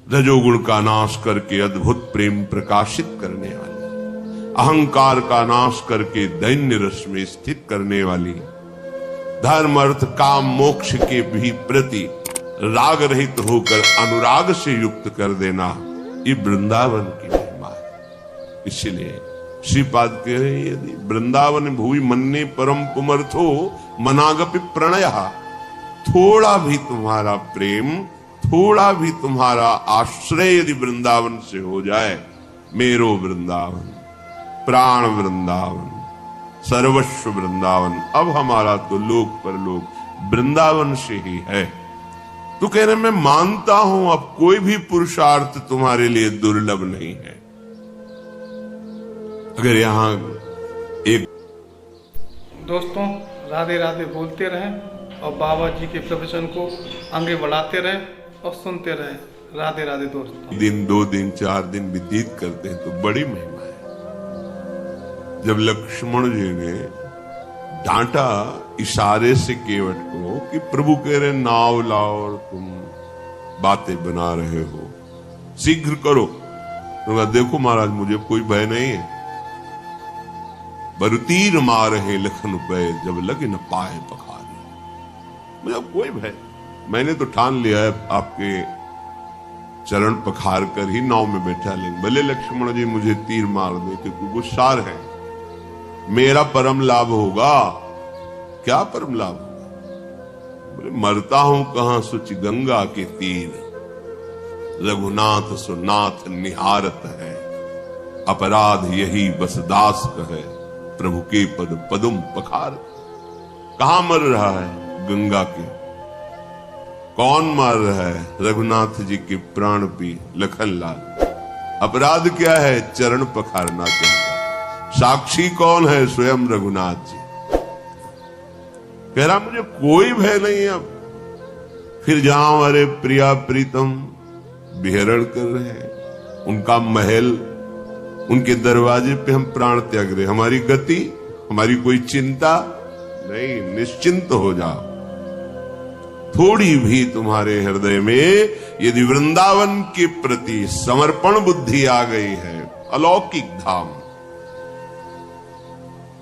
रजोगुण का नाश करके अद्भुत प्रेम प्रकाशित करने वाली, अहंकार का नाश करके दैन्य रस में स्थित करने वाली, धर्म अर्थ काम मोक्ष के भी प्रति राग रहित होकर अनुराग से युक्त कर देना, ये वृंदावन की महिमा है। इसलिए श्रीपाद कह रहे हैं, यदि वृंदावन भूमि मन्ने परम पुमर्थो मनागपि प्रणय, थोड़ा भी तुम्हारा प्रेम, थोड़ा भी तुम्हारा आश्रय यदि वृंदावन से हो जाए, मेरो वृंदावन, प्राण वृंदावन, सर्वस्व वृंदावन, अब हमारा तो लोक परलोक वृंदावन से ही है। तो कह रहे मैं मानता हूं अब कोई भी पुरुषार्थ तुम्हारे लिए दुर्लभ नहीं है। अगर यहां एक दोस्तों राधे राधे बोलते रहें और बाबा जी के प्रवचन को आगे बढ़ाते रहें और सुनते रहें। राधे राधे दोस्तों। दिन 2 दिन 4 दिन व्यतीत करते हैं तो बड़ी महिमा है। जब लक्ष्मण जी ने डांटा इशारे से केवट को कि प्रभु कह रहे नाव लाओ और तुम बातें बना रहे हो, शीघ्र करो, तो कहा देखो महाराज मुझे कोई भय नहीं है, बरुतीर मार है लखन पे जब लगे न पाए पखारे, मुझे कोई भय, मैंने तो ठान लिया है आपके चरण पखार कर ही नाव में बैठा लेंगे, भले लक्ष्मण जी मुझे तीर मार दे क्योंकि गुस्सार है, मेरा परम लाभ होगा। क्या परम लाभ होगा? बोले मरता हूं कहां सुच गंगा के तीर, रघुनाथ सुनाथ निहारत है, अपराध यही बस दास कहे, प्रभु के पद पदुम पखार। कहां मर रहा है? गंगा के। कौन मार रहा है? रघुनाथ जी के प्राण पी लखनलाल। अपराध क्या है? चरण पखारना चाहता। साक्षी कौन है? स्वयं रघुनाथ जी। कह रहा मुझे कोई भय नहीं अब। फिर जहां हमारे प्रिया प्रीतम विहरण कर रहे हैं, उनका महल, उनके दरवाजे पे हम प्राण त्याग रहे, हमारी गति, हमारी कोई चिंता नहीं, निश्चिंत हो जाओ। थोड़ी भी तुम्हारे हृदय में यदि वृंदावन के प्रति समर्पण बुद्धि आ गई है, अलौकिक धाम,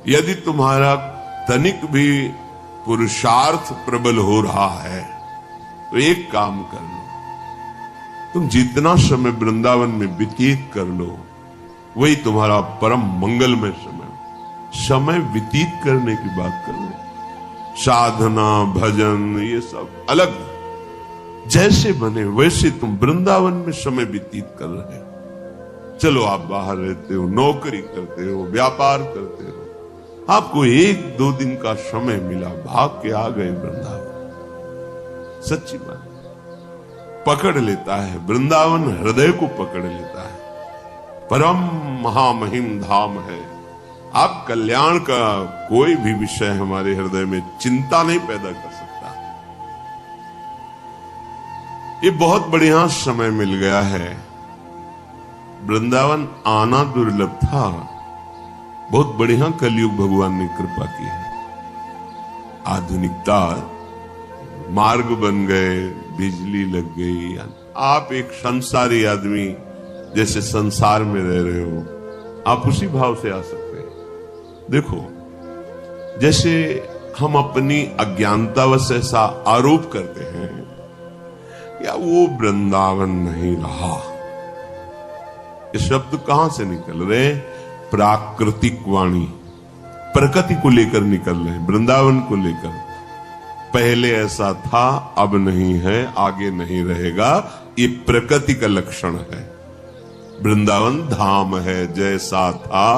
यदि तुम्हारा तनिक भी पुरुषार्थ प्रबल हो रहा है, तो एक काम कर लो, तुम जितना समय वृंदावन में व्यतीत कर लो, वही तुम्हारा परम मंगलमय समय व्यतीत करने की बात कर लो। साधना भजन ये सब अलग, जैसे बने वैसे तुम वृंदावन में समय व्यतीत कर रहे हो। चलो आप बाहर रहते हो, नौकरी करते हो, व्यापार करते हो, आपको 1-2 दिन का समय मिला, भाग के आ गए वृंदावन। सच्ची बात पकड़ लेता है वृंदावन, हृदय को पकड़ लेता है। परम महामहिम धाम है। आप कल्याण का कोई भी विषय हमारे हृदय में चिंता नहीं पैदा कर सकता। ये बहुत बढ़िया समय मिल गया है। वृंदावन आना दुर्लभ था, बहुत बढ़िया कलयुग भगवान ने कृपा की है। आधुनिकता, मार्ग बन गए, बिजली लग गई, आप एक संसारी आदमी जैसे संसार में रह रहे हो, आप उसी भाव से आ सकते हैं। देखो, जैसे हम अपनी अज्ञानतावश ऐसा आरोप करते हैं या वो वृंदावन नहीं रहा, ये शब्द कहां से निकल रहे? प्राकृतिक वाणी, प्रकृति को लेकर निकल रहे हैं, वृंदावन को लेकर। पहले ऐसा था, अब नहीं है, आगे नहीं रहेगा, ये प्रकृति का लक्षण है। वृंदावन धाम है, जैसा था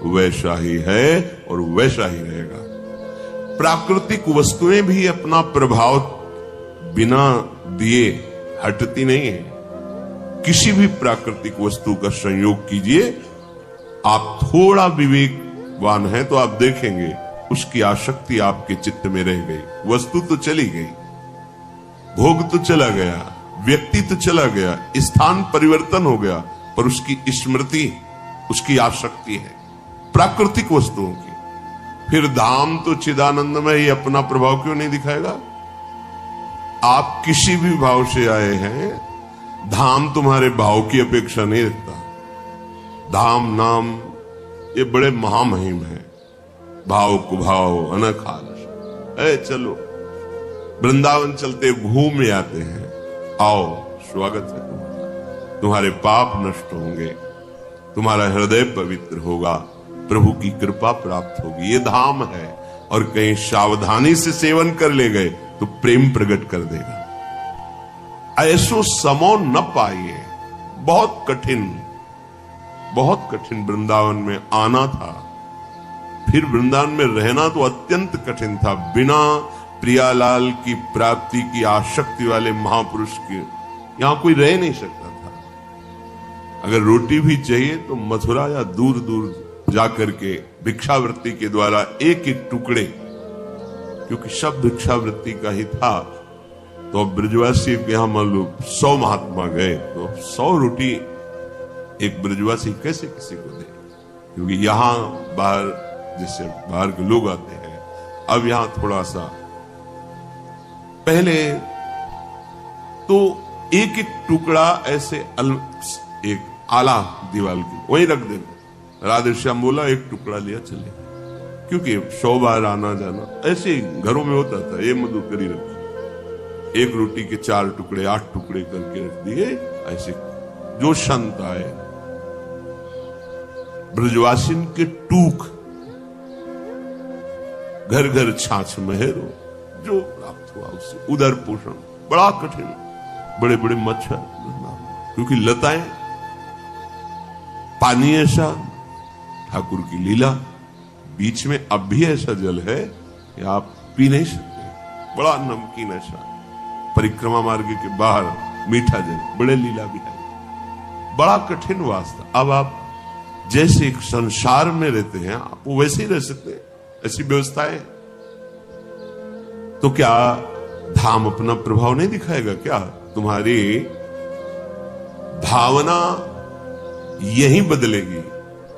वैसा ही है और वैसा ही रहेगा। प्राकृतिक वस्तुएं भी अपना प्रभाव बिना दिए हटती नहीं है। किसी भी प्राकृतिक वस्तु का संयोग कीजिए, आप थोड़ा विवेकवान हैं तो आप देखेंगे उसकी आसक्ति आपके चित्त में रह गई। वस्तु तो चली गई, भोग तो चला गया, व्यक्ति तो चला गया, स्थान परिवर्तन हो गया, पर उसकी स्मृति, उसकी आसक्ति है प्राकृतिक वस्तुओं की। फिर धाम तो चिदानंद में ही अपना प्रभाव क्यों नहीं दिखाएगा? आप किसी भी भाव से आए हैं, धाम तुम्हारे भाव की अपेक्षा नहीं रखता। धाम नाम ये बड़े महामहिम है। भाव कुभाव अनख आलस। ए चलो वृंदावन चलते घूम आते हैं। आओ स्वागत है तुम्हारा। तुम्हारे पाप नष्ट होंगे, तुम्हारा हृदय पवित्र होगा, प्रभु की कृपा प्राप्त होगी। ये धाम है। और कहीं सावधानी से सेवन कर ले गए तो प्रेम प्रकट कर देगा। ऐसो समो न पाइए। बहुत कठिन वृंदावन में आना था। फिर वृंदावन में रहना तो अत्यंत कठिन था। बिना प्रियालाल की प्राप्ति की आसक्ति वाले महापुरुष के यहां कोई रह नहीं सकता था। अगर रोटी भी चाहिए तो मथुरा या दूर दूर जाकर के भिक्षावृत्ति के द्वारा एक एक टुकड़े, क्योंकि सब भिक्षावृत्ति का ही था। तो अब ब्रजवासी के यहां मान लो 100 महात्मा गए तो 100 रोटी एक ब्रजवासी कैसे किसी को दे? क्योंकि यहां बाहर जैसे बाहर के लोग आते हैं, अब यहां थोड़ा सा पहले तो एक एक टुकड़ा ऐसे एक आला दीवार की वहीं रख देना। राधे श्याम बोला एक टुकड़ा लिया चले, क्योंकि 100 बार आना जाना ऐसे ही घरों में होता था। ये मधुकरी रखी, एक रोटी के 4 टुकड़े 8 टुकड़े करके रख दिए। ऐसे जो संत आए ब्रजवासिन के टूक, घर घर छाछ महेरो, जो प्राप्त हुआ उससे उदर पोषण बड़ा कठिन। बड़े बड़े मच्छर, क्योंकि लताएं, पानी ऐसा, ठाकुर की लीला, बीच में अब भी ऐसा जल है कि आप पी नहीं सकते। बड़ा नमकीन ऐसा, परिक्रमा मार्ग के बाहर मीठा जल, बड़े लीला भी है। बड़ा कठिन वास्ता। अब आप जैसे एक संसार में रहते हैं आप वो वैसे ही रह सकते हैं, ऐसी व्यवस्था है। तो क्या धाम अपना प्रभाव नहीं दिखाएगा क्या? तुम्हारी भावना यही बदलेगी।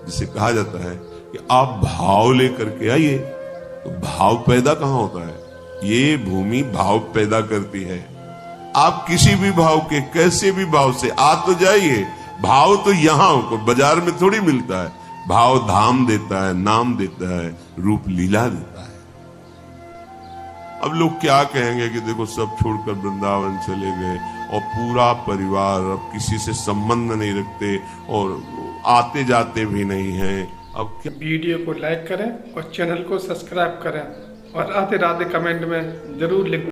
जिसे कहा जाता है कि आप भाव लेकर के आइए। तो भाव पैदा कहां होता है? ये भूमि भाव पैदा करती है। आप किसी भी भाव के, कैसे भी भाव से आ तो जाइए। भाव तो यहां को बाजार में थोड़ी मिलता है। भाव धाम देता है, नाम देता है, रूप लीला देता है। अब लोग क्या कहेंगे कि देखो सब छोड़कर वृंदावन चले गए और पूरा परिवार अब किसी से संबंध नहीं रखते और आते जाते भी नहीं हैं। अब क्या? वीडियो को लाइक करें और चैनल को सब्सक्राइब करें और राधे राधे कमेंट में जरूर लिख